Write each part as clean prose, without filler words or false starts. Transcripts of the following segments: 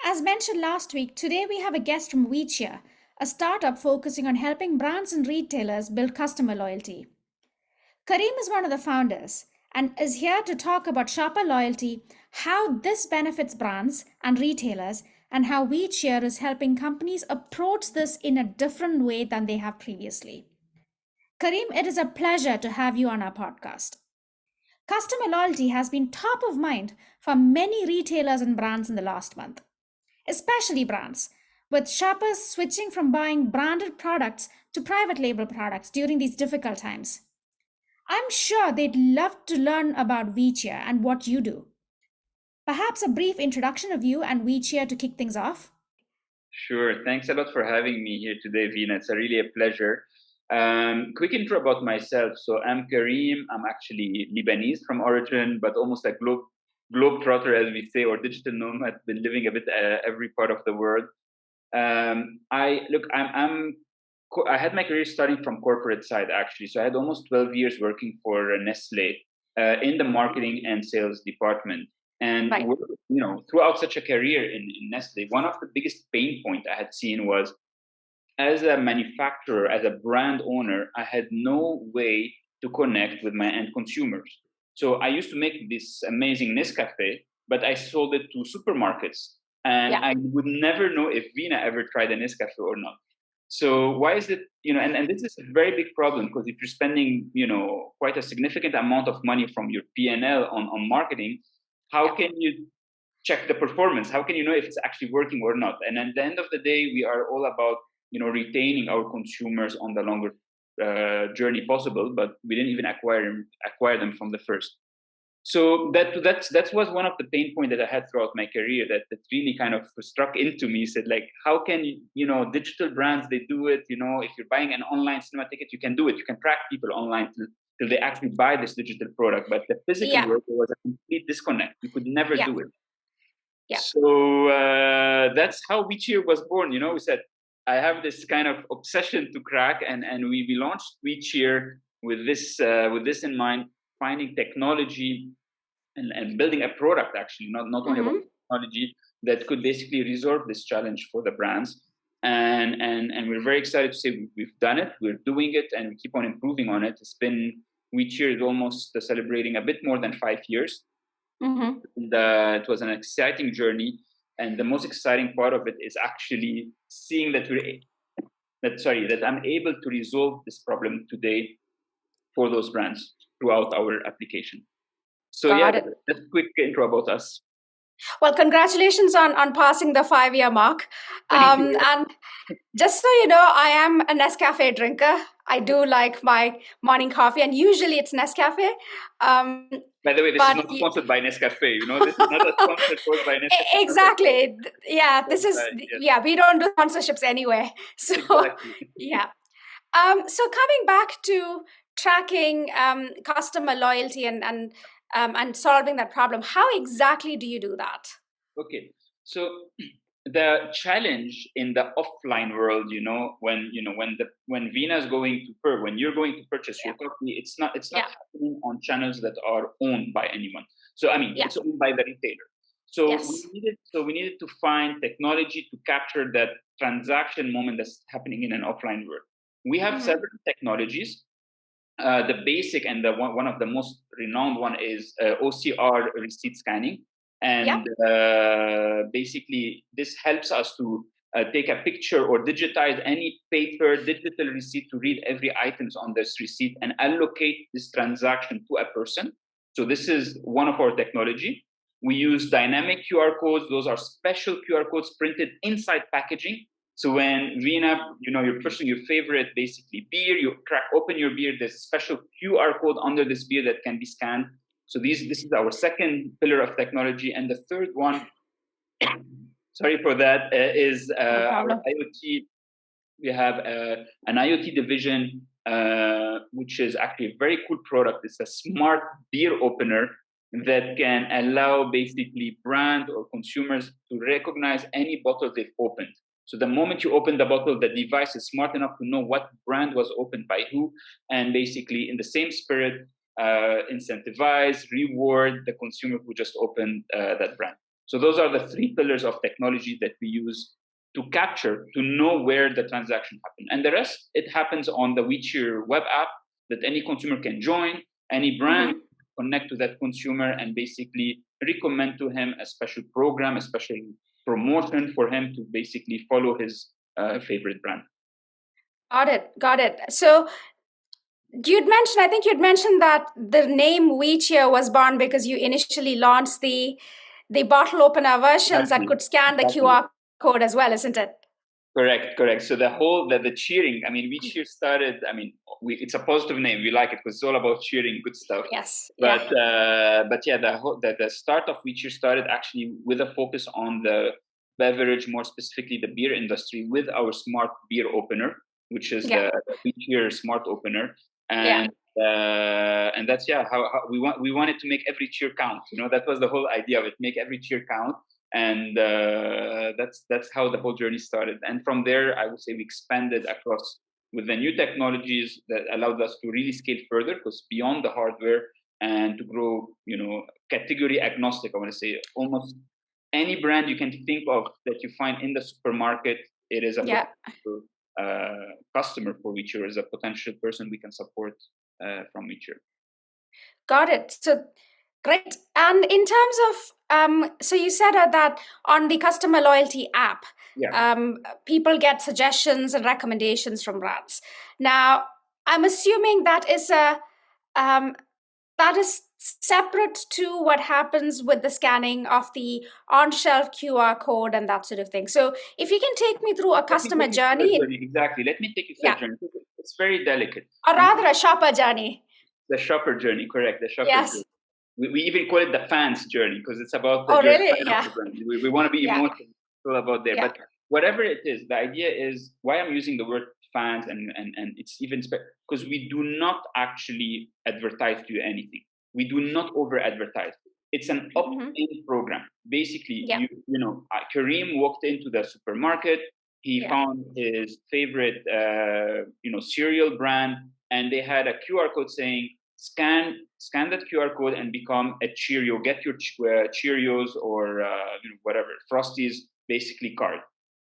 As mentioned last week, today we have a guest from Wecheer, a startup focusing on helping brands and retailers build customer loyalty. Karim is one of the founders and is here to talk about shopper loyalty, how this benefits brands and retailers, and how Wecheer is helping companies approach this in a different way than they have previously. Karim, it is a pleasure to have you on our podcast. Customer loyalty has been top of mind for many retailers and brands in the last month, especially brands, with shoppers switching from buying branded products to private label products during these difficult times. I'm sure they'd love to learn about Wecheer and what you do. Perhaps a brief introduction of you and Wecheer to kick things off? Sure. Thanks a lot for having me here today, Vina. It's really a pleasure. Quick intro about myself. So I'm Karim. I'm actually Lebanese from origin, but almost a globetrotter, as we say, or digital nomad. Been living a bit every part of the world. I look. I had my career starting from corporate side actually. So I had almost 12 years working for Nestle in the marketing and sales department. And Right. throughout such a career in Nestle, one of the biggest pain point I had seen was as a manufacturer, as a brand owner, I had no way to connect with my end consumers. So I used to make this amazing Nescafe, but I sold it to supermarkets, and Yeah. I would never know if Vina ever tried a Nescafe or not. So why is it, and this is a very big problem because if you're spending, quite a significant amount of money from your P&L on marketing, how Yeah. can you check the performance? How can you know if it's actually working or not? And at the end of the day, we are all about retaining our consumers on the longer journey possible, but we didn't even acquire them from the first. So that was one of the pain points that I had throughout my career that really kind of struck into me. Said like, how can digital brands, they do it? If you're buying an online cinema ticket, you can do it. You can track people online till they actually buy this digital product. But the physical Yeah. world, there was a complete disconnect. You could never Yeah. do it. Yeah. So that's how Wecheer was born. We said, I have this kind of obsession to crack, and we launched Wecheer with this in mind, finding technology and building a product actually, not only about Mm-hmm. technology that could basically resolve this challenge for the brands. And we're very excited to say we've done it, we're doing it, and we keep on improving on it. It's been Wecheer is almost celebrating a bit more than 5 years. Mm-hmm. And, it was an exciting journey, and the most exciting part of it is actually seeing that I'm able to resolve this problem today for those brands throughout our application. So yeah, Got it. that's a quick intro about us. Well, congratulations on passing the 5-year mark. Thank you. And just so you know, I am a Nescafe drinker. I do like my morning coffee, and usually it's Nescafe. Um, By the way, this is but not sponsored by Nescafe. This is not a sponsor code by Nescafe. Not at all. exactly. Yeah, this is, Yes, yeah, we don't do sponsorships anyway. So, exactly. yeah. So coming back to tracking customer loyalty and solving that problem, how exactly do you do that? Okay, so the challenge in the offline world, when Vina's going to when you're going to purchase Yeah. your coffee, it's not Yeah. happening on channels that are owned by anyone. So I mean, Yeah. it's owned by the retailer. So Yes. we needed to find technology to capture that transaction moment that's happening in an offline world. We have Mm-hmm. several technologies. The basic and the one of the most renowned one is OCR receipt scanning, Yeah. and basically this helps us to take a picture or digitize any paper digital receipt to read every items on this receipt and allocate this transaction to a person. So this is one of our technology. We use dynamic QR codes. Those are special QR codes printed inside packaging. So when Vina, you're pushing your favorite basically beer, you crack open your beer, there's a special QR code under this beer that can be scanned. So this is our second pillar of technology. And the third one, sorry for that, is No our problem. IoT. We have an IoT division, which is actually a very cool product. It's a smart beer opener that can allow basically brands or consumers to recognize any bottle they've opened. So the moment you open the bottle, the device is smart enough to know what brand was opened by who, and basically in the same spirit, incentivize, reward the consumer who just opened that brand. So those are the three pillars of technology that we use to capture, to know where the transaction happened. And the rest, it happens on the Wecheer web app that any consumer can join, any brand connect to that consumer and basically recommend to him a special program, a special promotion for him to basically follow his favorite brand. Got it. So I think you'd mentioned that the name Wecheer was born because you initially launched the bottle opener versions that Exactly. could scan the Exactly. QR code as well, isn't it? Correct. So the cheering, I mean, Wecheer started, I mean, it's a positive name. We like it because it's all about cheering good stuff. Yes. But yeah, the start of Wecheer started actually with a focus on the beverage, more specifically the beer industry, with our smart beer opener, which is the Wecheer smart opener. And that's how we wanted to make every cheer count. That was the whole idea of it, make every cheer count. And that's how the whole journey started. And from there, I would say we expanded across with the new technologies that allowed us to really scale further, because beyond the hardware, and to grow, category agnostic. I want to say almost any brand you can think of that you find in the supermarket, it is a potential customer for Wecheer, is a potential person we can support from Wecheer. Got it. So great. And in terms of, so you said that on the customer loyalty app, people get suggestions and recommendations from brands. Now, I'm assuming that is separate to what happens with the scanning of the on-shelf QR code and that sort of thing. So if you can take me through a customer journey. Exactly. Let me take you through a journey. It's very delicate. Or rather a shopper journey. The shopper journey, correct. The shopper journey. We even call it the fans journey, because it's about the brand. We want to be emotional about there. But whatever it is, the idea is why I'm using the word fans, and it's even because we do not actually advertise to you anything. We do not over advertise. It's an opt-in program. Basically, Karim walked into the supermarket. He found his favorite, cereal brand, and they had a QR code saying, scan that QR code and become a Cheerio. Get your Cheerios or whatever, Frosties, basically card.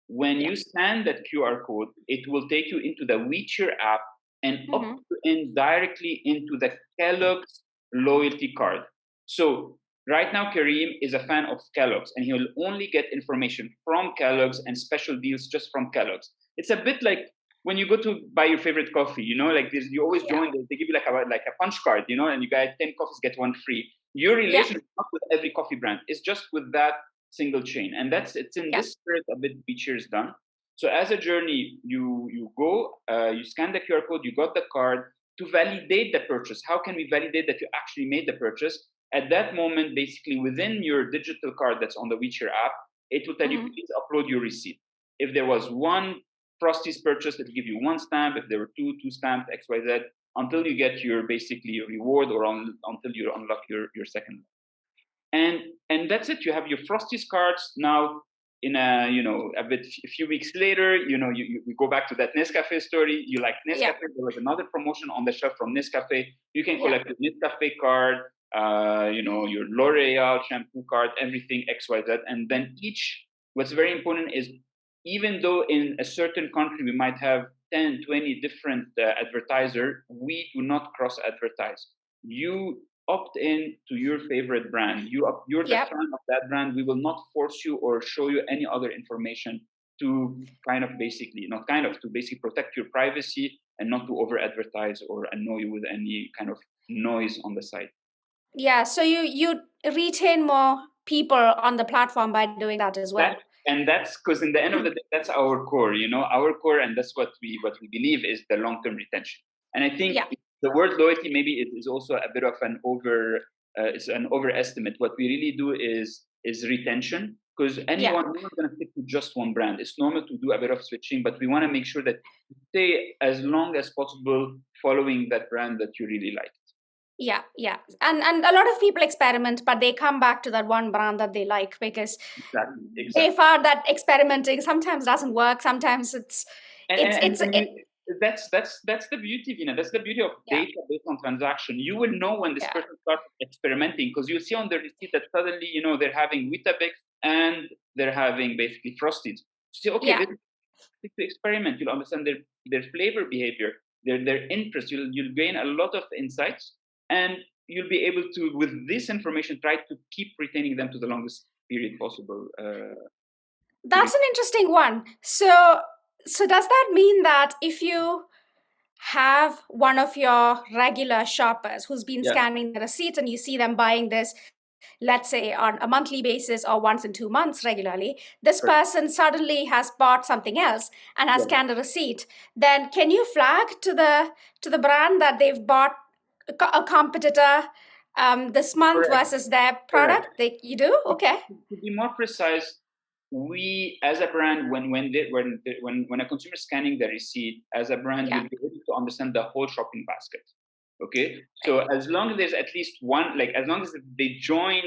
When you scan that QR code, it will take you into the Wecheer app and opt in directly into the Kellogg's loyalty card. So right now, Karim is a fan of Kellogg's, and he will only get information from Kellogg's and special deals just from Kellogg's. It's a bit like when you go to buy your favorite coffee, like this, you always join, they give you like a punch card, and you get 10 coffees, get one free. Your relation is not with every coffee brand. It's just with that single chain. And it's in this spirit a bit Wecheer is done. So as a journey, you go, you scan the QR code, you got the card to validate the purchase. How can we validate that you actually made the purchase? At that moment, basically within your digital card that's on the Wecheer app, it will tell you, please upload your receipt. If there was one Frosties purchase, it'll give you one stamp. If there were two stamps, XYZ, until you get your basically reward, or until you unlock your second. And that's it. You have your Frosties cards now. In a few weeks later, we go back to that Nescafe story. You like Nescafe? There was another promotion on the shelf from Nescafe. You can collect the Nescafe card, your L'Oreal shampoo card, everything XYZ, and then what's very important is, even though in a certain country we might have 10, 20 different advertisers, we do not cross-advertise. You opt in to your favorite brand. You're the fan of that brand. We will not force you or show you any other information to basically protect your privacy and not to over-advertise or annoy you with any kind of noise on the site. Yeah, so you retain more people on the platform by doing that as well. And that's because in the end of the day, that's our core, our core, and that's what we believe is the long-term retention. And I think the word loyalty maybe is also a bit of an overestimate. What we really do is retention, because no one's going to stick to just one brand. It's normal to do a bit of switching, but we want to make sure that you stay as long as possible following that brand that you really like. Yeah. And a lot of people experiment, but they come back to that one brand that they like, because they found that experimenting sometimes doesn't work. Sometimes that's the beauty, that's the beauty of data based on transaction. You will know when this person starts experimenting, because you'll see on the receipt that suddenly, they're having Weetabix and they're having basically Frosties. Say, okay, Yeah. this is to experiment. You'll understand their flavor behavior, their interest. You'll gain a lot of insights, and you'll be able to, with this information, try to keep retaining them to the longest period possible. To That's be an interesting one. So does that mean that if you have one of your regular shoppers who's been Yeah, scanning the receipts and you see them buying this, let's say on a monthly basis or once in 2 months regularly, this correct. person suddenly has bought something else and has Yeah, scanned a receipt, then can you flag to the brand that they've bought a competitor this month correct. versus their Correct. product? You do? Okay. To be more precise, we as a brand, when a consumer is scanning the receipt, as a brand, Yeah. you'll be able to understand the whole shopping basket. Okay, Right. so as long as there's at least one, like as long as they join,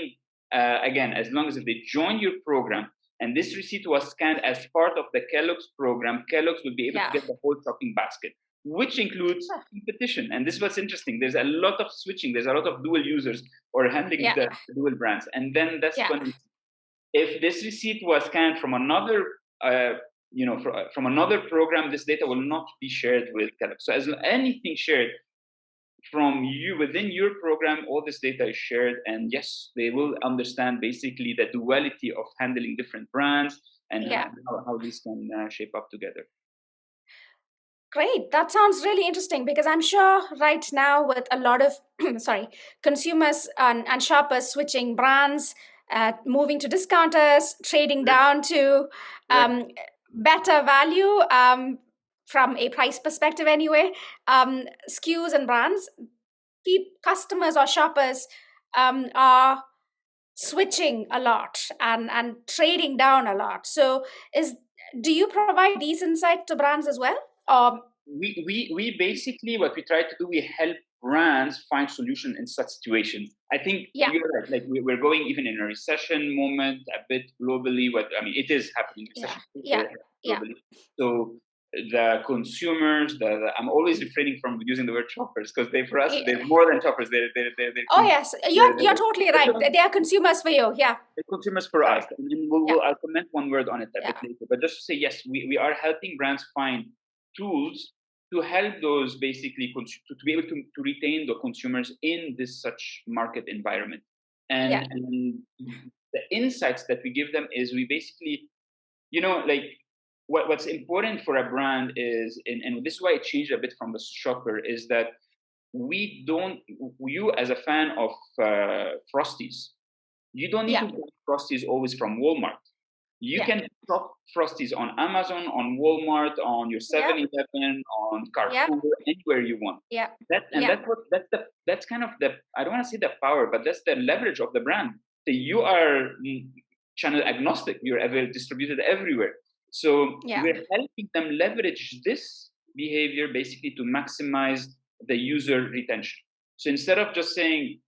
again, as long as they join your program, and this receipt was scanned as part of the Kellogg's program, Kellogg's will be able to Yeah. get the whole shopping basket, which includes competition. And this was interesting. There's a lot of switching. There's a lot of dual users or handling Yeah. the dual brands. And then that's Yeah. when, if this receipt was scanned from another, from another program, this data will not be shared with Kellogg. So as anything shared from you within your program, all this data is shared, and yes, they will understand basically the duality of handling different brands and Yeah. how these can shape up together. Great. That sounds really interesting because I'm sure right now with a lot of sorry, consumers and shoppers switching brands, moving to discounters, trading Correct. down to Correct. um, better value from a price perspective anyway, SKUs and brands, customers or shoppers are switching a lot and trading down a lot. So is do you provide these insights to brands as well? Or We basically, what we try to do, we help brands find solution in such situations. I think yeah, you're right. Like we're going even in a recession moment a bit globally. What I mean, it is happening. yeah, Recession is yeah, yeah. globally. So the consumers, I'm always refraining from using the word shoppers, because they, for us, they're Yeah. more than shoppers. Oh yes, you're totally right. They're They are consumers for you. Yeah. consumers for us. Sorry. And then Yeah. I'll comment one word on it a bit Yeah. later. But just to say, yes, we are helping brands find tools to help those basically to be able to retain the consumers in this such market environment. Yeah. And the insights that we give them is, we basically, like, what's important for a brand is, and this is why it changed a bit from the shopper, is that we don't, you as a fan of Frosties, you don't need Yeah. to buy Frosties always from Walmart. You Yeah. can shop Frosties on Amazon, on Walmart, on your Yeah. 7-Eleven, on Yeah. Carrefour, anywhere you want. Yeah. That's Yeah. what that's kind of the, I don't want to say the power, but that's the leverage of the brand. So you are channel agnostic. You're ever distributed everywhere. So Yeah. we're helping them leverage this behavior basically to maximize the user retention. So instead of just saying,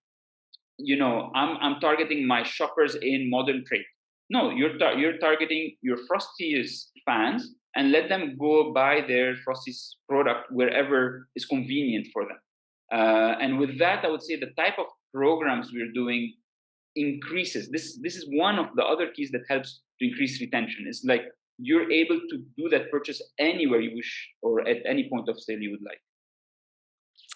I'm targeting my shoppers in modern trade. No, you're targeting your Frosties fans, and let them go buy their Frosties product wherever is convenient for them. And with that, I would say the type of programs we're doing increases. This is one of the other keys that helps to increase retention. It's like you're able to do that purchase anywhere you wish, or at any point of sale you would like.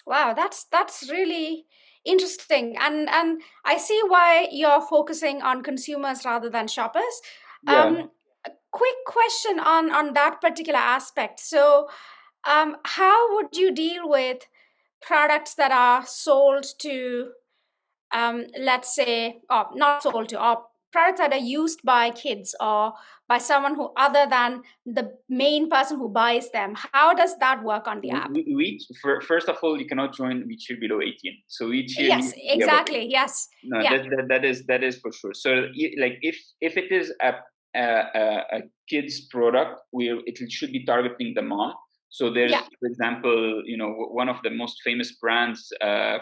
Wow, that's really interesting. And I see why you're focusing on consumers rather than shoppers. Yeah. Um, quick question on that particular aspect. So, how would you deal with products that are sold to, let's say, or not sold to, or products that are used by kids or by someone who other than the main person who buys them? How does that work on the app? First of all, you cannot join Wecheer below 18. So Wecheer Yes, needs to be above 18. exactly. Yes. No, Yeah. that is for sure. So like if it is a kid's product, it should be targeting the mom. So there's, Yeah. for example, one of the most famous brands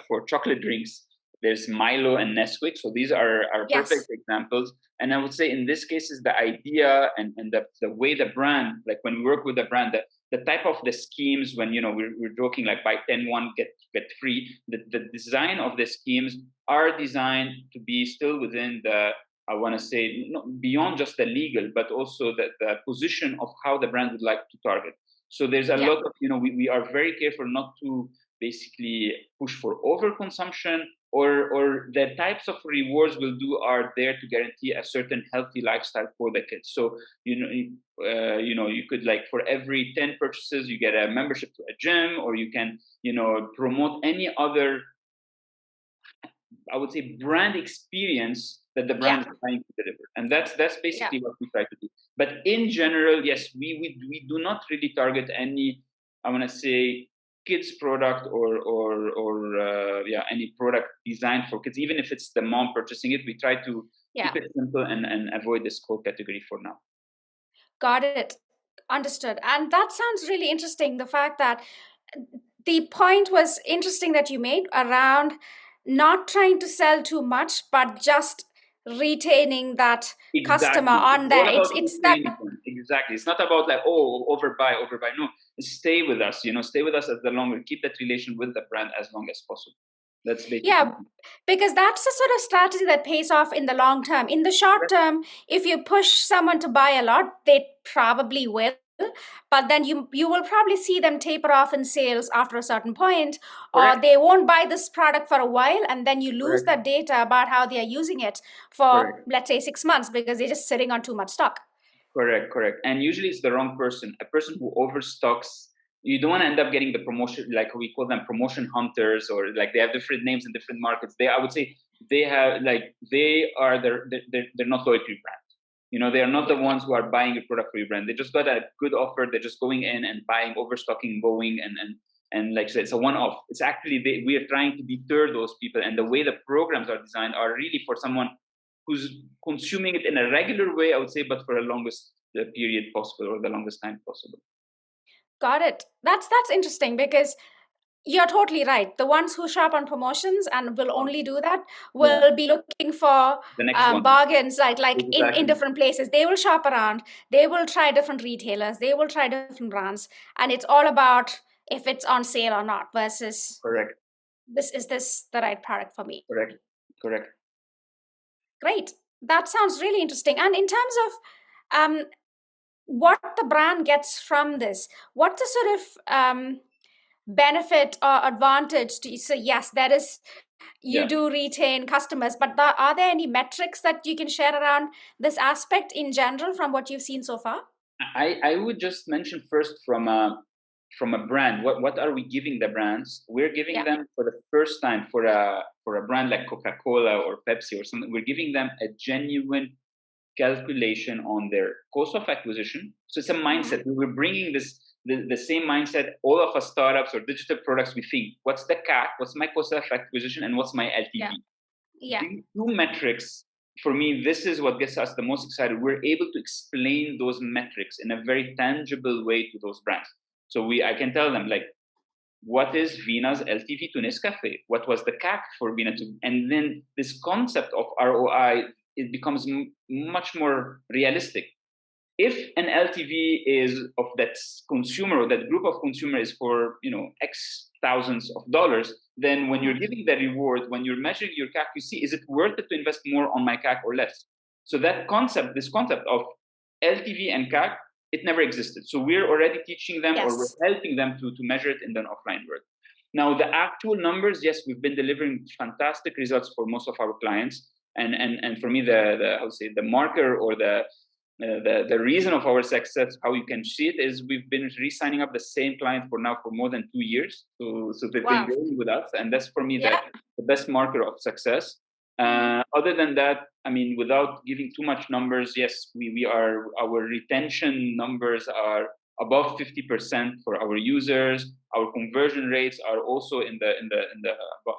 for chocolate drinks. There's Milo and Nesquik. So these are perfect Yes. examples. And I would say in this case is the idea and the way the brand, like when we work with the brand, the type of the schemes, when we're joking like buy 10 one get free, the design of the schemes are designed to be still within I want to say, beyond just the legal, but also the position of how the brand would like to target. So there's a Yeah. lot of, we are very careful not to basically push for overconsumption, or the types of rewards we'll do are there to guarantee a certain healthy lifestyle for the kids. So, you could, like, for every 10 purchases, you get a membership to a gym, or you can, promote any other, I would say, brand experience that the brand Yeah. is trying to deliver, and that's Yeah. basically what we try to do. But in general, yes, we do not really target any, I want to say, kids product, or any product designed for kids. Even if it's the mom purchasing it, we try to Yeah. keep it simple and avoid this whole category for now. Got it. Understood. And that sounds really interesting. The fact that the point was interesting that you made around not trying to sell too much, but just retaining that customer Exactly. It's on all there. about It's that. retaining them. Exactly. It's not about, like, oh, overbuy. No, stay with us. Stay with us as the longer. Keep that relation with the brand as long as possible. That's basically. Yeah, because that's the sort of strategy that pays off in the long term. In the short term, if you push someone to buy a lot, they probably will. But then you will probably see them taper off in sales after a certain point, or Correct. they won't buy this product for a while, and then you lose Correct. that data about how they are using it for, Correct. let's say, 6 months because they're just sitting on too much stock. Correct. And usually it's the wrong person. A person who overstocks. You don't want to end up getting the promotion, like we call them promotion hunters, or like they have different names in different markets. I would say, they're not loyal to your brand. They are not the Yeah. ones who are buying your product for your brand. They just got a good offer. They're just going in and buying, overstocking, going, and like I said, it's a one-off. It's actually, we are trying to deter those people, and the way the programs are designed are really for someone who's consuming it in a regular way, I would say, but for the longest period possible, or the longest time possible. Got it. That's interesting because you're totally right. The ones who shop on promotions and will only do that Yeah, will be looking for the next one. bargains, like in Exactly. different places. They will shop around. They will try different retailers. They will try different brands. And it's all about if it's on sale or not versus Correct. is this the right product for me? Correct. Correct. Great. That sounds really interesting. And in terms of what the brand gets from this, what's the sort of benefit or advantage to say, yes, there is, you Yeah. do retain customers, but are there any metrics that you can share around this aspect in general from what you've seen so far? I would just mention first, from a brand, what are we giving the brands? We're giving Yeah. them, for the first time, for a brand like Coca-Cola or Pepsi or something, we're giving them a genuine calculation on their cost of acquisition. So it's a mindset. We were bringing the same mindset. All of us startups or digital products, we think, what's the CAC, what's my cost of acquisition, and what's my LTV? Yeah. Yeah. These two metrics, for me, this is what gets us the most excited. We're able to explain those metrics in a very tangible way to those brands. So I can tell them, like, what is Vina's LTV to Nescafe? What was the CAC for Vina to? And then this concept of ROI, it becomes much more realistic. If an LTV is of that consumer, or that group of consumer, is for X thousands of dollars, then when you're giving the reward, when you're measuring your CAC, you see, is it worth it to invest more on my CAC or less? So this concept of LTV and CAC, it never existed. So we're already teaching them, or we're Yes. helping them to measure it in the offline world. Now, the actual numbers, yes, we've been delivering fantastic results for most of our clients. And for me, I would say, the marker, or the reason of our success, how you can see it, is we've been re-signing up the same client for more than 2 years. So they've been Wow. growing with us, and that's, for me, Yeah. the best marker of success. Other than that, I mean, without giving too much numbers, yes, our retention numbers are above 50% for our users. Our conversion rates are also in the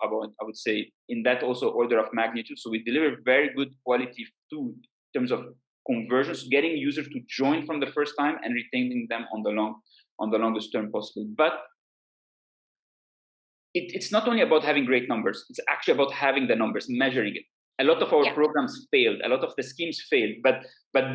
about, I would say, in that also order of magnitude. So we deliver very good quality food in terms of conversions, getting users to join from the first time and retaining them on the longest term possible. But it's not only about having great numbers, it's actually about having the numbers, measuring it. A lot of our Yeah. programs failed, a lot of the schemes failed, but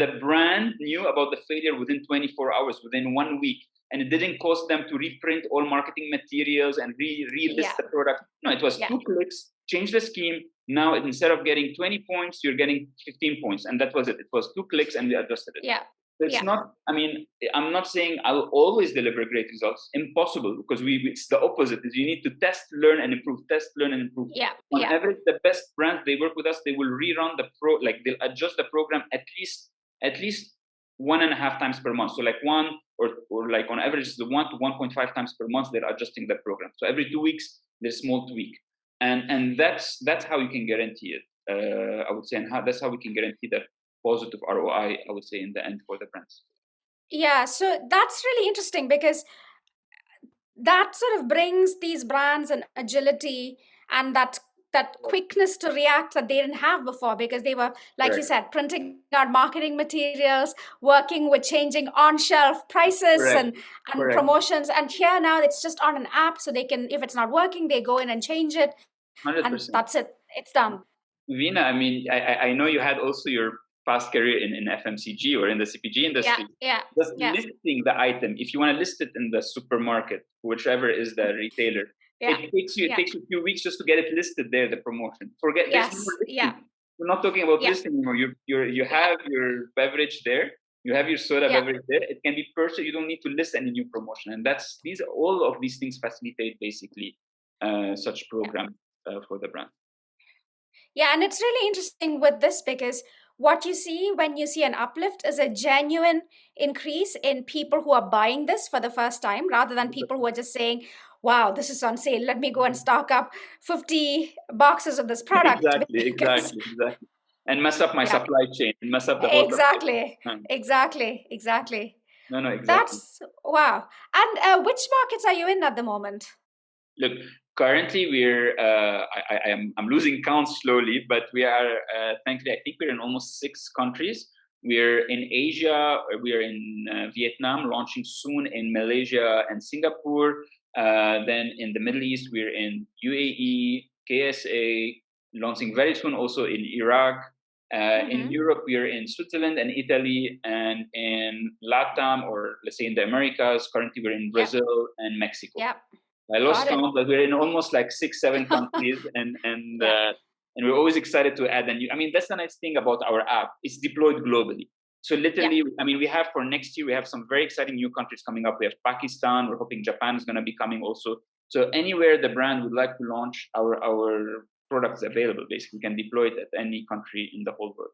the brand knew about the failure within 24 hours, within 1 week, and it didn't cost them to reprint all marketing materials and relist Yeah. the product. No, it was Yeah. 2 clicks. change the scheme. Now, instead of getting 20 points, you're getting 15 points. And that was it. It was 2 clicks and we adjusted it. Yeah. It's not, I mean, I'm not saying I'll always deliver great results. Impossible, because it's the opposite. Is you need to test, learn, and improve. Test, learn, and improve. Yeah. On average, the best brands, they work with us, they will rerun they'll adjust the program at least 1.5 times per month. So like one or like on average, the 1 to 1.5 times per month, they're adjusting the program. So every 2 weeks, there's a small tweak. And that's how you can guarantee it, I would say, and that's how we can guarantee that positive ROI, I would say, in the end for the brands. Yeah, so that's really interesting, because that sort of brings these brands an agility and that quickness to react that they didn't have before, because they were, like you said, printing out marketing materials, working with changing on-shelf prices and promotions. And here now it's just on an app, so they can, if it's not working, they go in and change it. 100%. And that's it. It's done. Veena, I mean, I know you had also your past career in FMCG or in the CPG industry. Just listing the item, if you want to list it in the supermarket, whichever is the retailer, it takes you a few weeks just to get it listed there, the promotion. There's no listing. We're not talking about listing anymore. You have your beverage there, you have your soda beverage there. It can be purchased. You don't need to list any new promotion. And all of these things facilitate basically such programs for the brand. Yeah, and it's really interesting with this, because what you see when you see an uplift is a genuine increase in people who are buying this for the first time, rather than people who are just saying, wow, this is on sale, let me go and stock up 50 boxes of this product. Exactly. And mess up my supply chain and mess up the whole Exactly. No, exactly. That's wow. And which markets are you in at the moment? Look, currently I'm losing count slowly, but we are thankfully, I think we're in almost 6 countries. We're in Asia, we are in Vietnam, launching soon in Malaysia and Singapore. Then in the Middle East, we're in UAE, KSA, launching very soon also in Iraq. In Europe, we're in Switzerland and Italy, and in LATAM, or let's say in the Americas, currently we're in Brazil and Mexico. I lost count, but we're in almost like 6-7 countries, and we're always excited to add. And I mean, that's the nice thing about our app. It's deployed globally. So literally, I mean, we have for next year, we have some very exciting new countries coming up. We have Pakistan. We're hoping Japan is going to be coming also. So anywhere the brand would like to launch our products available, basically, we can deploy it at any country in the whole world.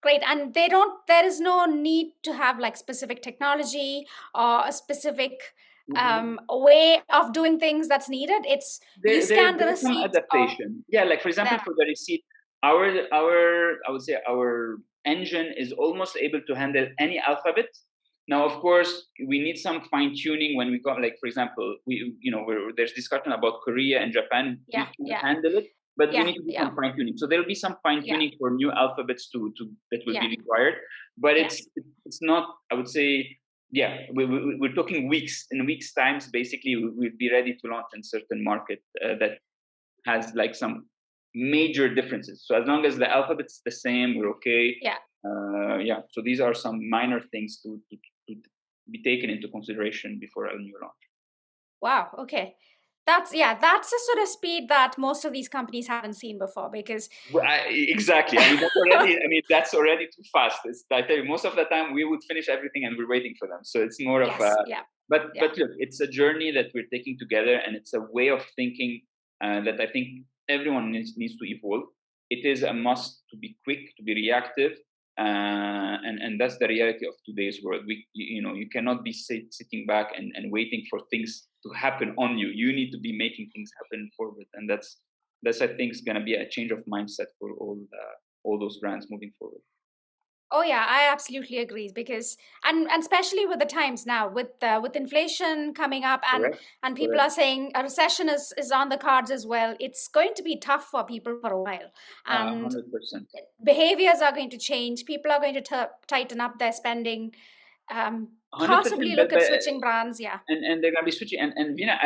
Great. And there is no need to have like specific technology or a specific way of doing things that's needed. It's you scan the receipt. Some adaptation. Like for example, for the receipt, I would say our engine is almost able to handle any alphabet. Now, of course, we need some fine tuning when we go. Like for example, there's discussion about Korea and Japan. We can handle it, but we need to do some fine tuning. So there will be some fine tuning for new alphabets that will be required. But it's not. I would say. We're talking weeks. In weeks' times, basically, we'll be ready to launch in certain market that has like some major differences. So as long as the alphabet's the same, we're okay. So these are some minor things to be taken into consideration before a new launch. Wow. Okay. That's a sort of speed that most of these companies haven't seen before, because exactly. That's already too fast. I tell you, most of the time we would finish everything and we're waiting for them. So it's more of but look, it's a journey that we're taking together, and it's a way of thinking that I think everyone needs to evolve. It is a must to be quick, to be reactive, and that's the reality of today's world. You cannot be sitting back and waiting for things to happen on you. You need to be making things happen forward, and that's I think is going to be a change of mindset for all those brands moving forward. Oh yeah, I absolutely agree, because and especially with the times now, with inflation coming up, and people are saying a recession is on the cards as well. It's going to be tough for people for a while, and 100%. behaviors are going to change. People are going to tighten up their spending. Possibly look at switching brands, and they're gonna be switching. And Veena,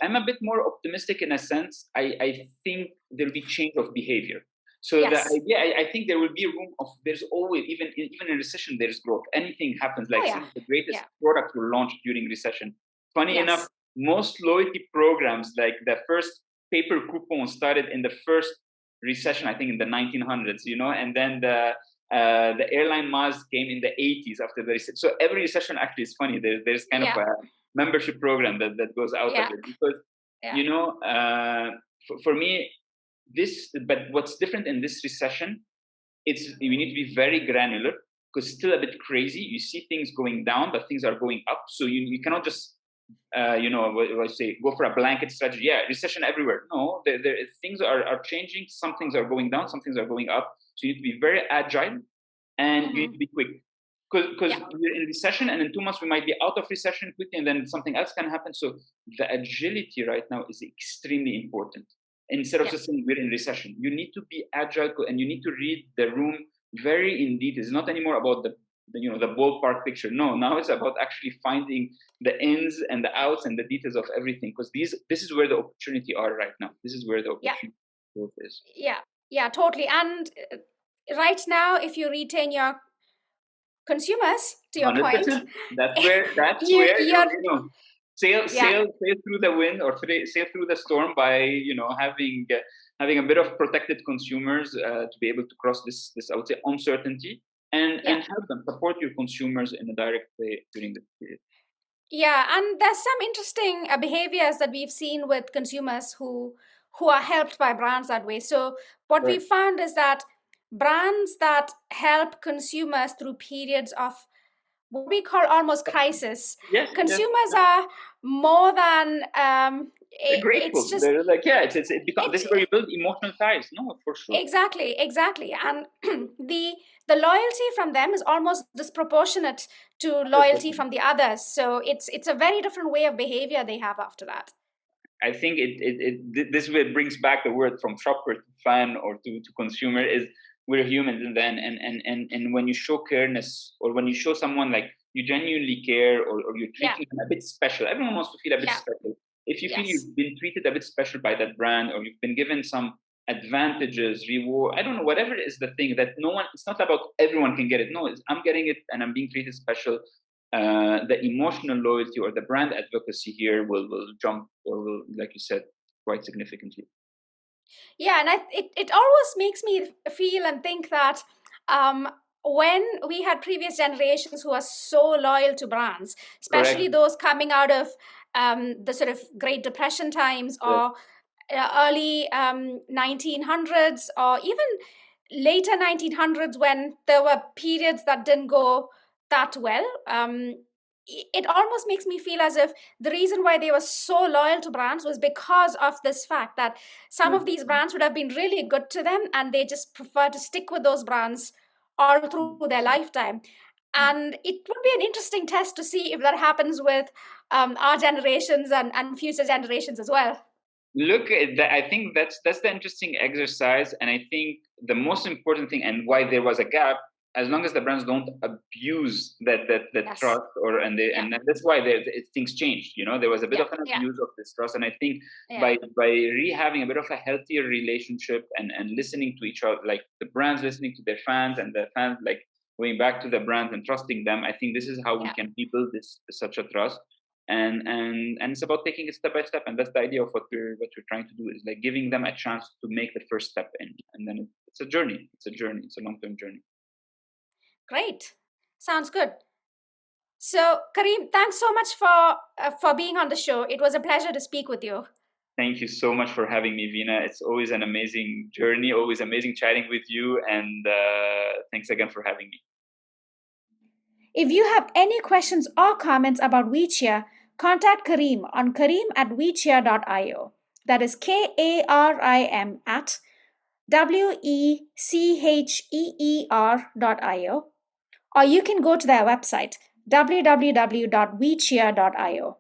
I'm a bit more optimistic in a sense. I think there'll be change of behavior. So the idea, I think there will be room of. There's always, even in recession, there's growth. Anything happens. Like some of the greatest products were launched during recession. Funny enough, most loyalty programs, like the first paper coupons started in the first recession, I think in the 1900s, and then the airline miles came in the 80s after the recession. So every recession actually is funny. There's kind of a membership program that goes out of it, because for me, but what's different in this recession, we need to be very granular, because it's still a bit crazy. You see things going down, but things are going up. So you cannot just what I say, go for a blanket strategy. Yeah, recession everywhere. No, things are changing. Some things are going down, some things are going up. So you need to be very agile, and you need to be quick, because we're in recession, and in 2 months we might be out of recession quickly, and then something else can happen. So the agility right now is extremely important. Instead of just saying we're in recession, you need to be agile, and you need to read the room very in detail. It's not anymore about the ballpark picture. No, now it's about actually finding the ins and the outs and the details of everything, because this is where the opportunity are right now. This is where the opportunity is. Yeah, totally. And right now, if you retain your consumers, to your 100%. Point, that's where you sail through the wind, or sail through the storm, by having a bit of protected consumers to be able to cross this I would say uncertainty, and help them, support your consumers in a direct way during this period. Yeah, and there's some interesting behaviors that we've seen with consumers who are helped by brands that way. So what we found is that brands that help consumers through periods of what we call almost crisis, consumers are more than grateful. It's just, they're like, this is where you build emotional ties. No, for sure. Exactly. And the loyalty from them is almost disproportionate to loyalty from the others. So it's a very different way of behavior they have after that. I think this way brings back the word from shopper to fan, or to consumer, is we're humans, and then and when you show careness, or when you show someone like you genuinely care, or you're treating them a bit special. Everyone wants to feel a bit special. If you feel you've been treated a bit special by that brand, or you've been given some advantages, reward, I don't know, whatever is the thing that it's not about everyone can get it. No, I'm getting it and I'm being treated special. The emotional loyalty or the brand advocacy here will jump, or will, like you said, quite significantly. Yeah, and it always makes me feel and think that when we had previous generations who are so loyal to brands, especially those coming out of the sort of Great Depression times, or early 1900s, or even later 1900s, when there were periods that didn't go that well, it almost makes me feel as if the reason why they were so loyal to brands was because of this fact that some of these brands would have been really good to them, and they just prefer to stick with those brands all through their lifetime. And it would be an interesting test to see if that happens with our generations and future generations as well. Look, I think that's the interesting exercise, and I think the most important thing, and why there was a gap, as long as the brands don't abuse that trust, and that's why things changed. There was a bit of an abuse of this trust, and I think by having a bit of a healthier relationship, and listening to each other, like the brands listening to their fans, and the fans like going back to the brands and trusting them, I think this is how we can rebuild such a trust. And it's about taking it step by step, and that's the idea of what we're trying to do, is like giving them a chance to make the first step in, and then it's a journey. It's a long-term journey. Great, sounds good. So Karim, thanks so much for being on the show. It was a pleasure to speak with you. Thank you so much for having me, Veena. It's always an amazing journey, always amazing chatting with you, and thanks again for having me. If you have any questions or comments about Wecheer, contact Karim on karim@wecheer.io. That is KARIM at WECHEER.io. Or you can go to their website, www.wecheer.io.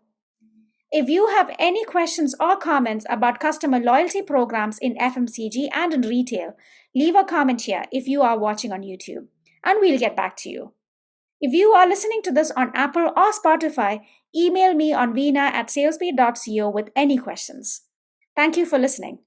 If you have any questions or comments about customer loyalty programs in FMCG and in retail, leave a comment here if you are watching on YouTube, and we'll get back to you. If you are listening to this on Apple or Spotify, email me on veena@salespeed.co with any questions. Thank you for listening.